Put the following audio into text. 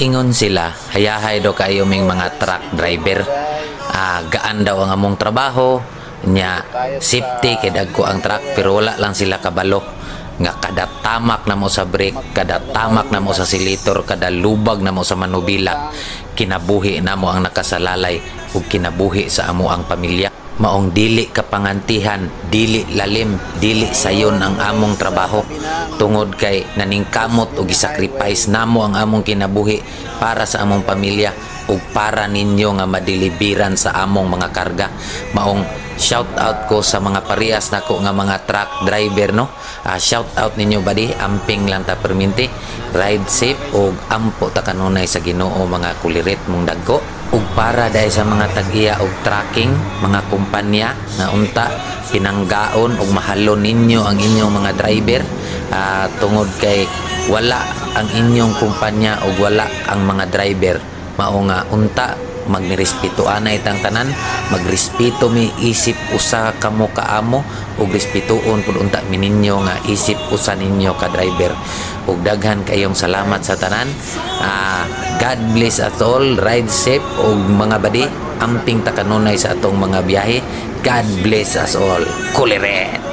Ingon sila, hayahay daw kayo ming mga truck driver. Gaan daw ang among trabaho, nya safety kay dagko ang truck pero wala lang sila kabalo. Nga kada tamak na mo sa brake, kada tamak na mo sa silitor, kada lubag na mo sa manubila, kinabuhi na mo ang nakasalalay ug kinabuhi sa amo ang pamilya. Maong dili kapangantihan, dili lalim, dili sayon ang among trabaho tungod kay naningkamot ug gisacrifice namo ang among kinabuhi para sa among pamilya ug para ninyo nga madilibiran sa among mga karga. Maong shout out ko sa mga parehas nako nga mga truck driver, no. Shout out ninyo badi, amping lang ta perminti, ride safe ug ampo ta kanunay sa Ginoo mga kulirit mong dagko. Ug para dahil sa mga tag-iya og tracking, mga kumpanya na unta pinanggaon ug mahalon ninyo ang inyong mga driver tungod kay wala ang inyong kumpanya ug wala ang mga driver. Mao nga unta magnirespeto anay tang tanan, magrespeto mi isip usa kamo kaamo ug respetuon pud unta mininyo nga isip usa ninyo ka driver. Ug daghan kayong salamat sa tanan. God bless us all, ride safe ug mga badi, amping ta kanunay sa atong mga biyahe. God bless us all. Kuliret.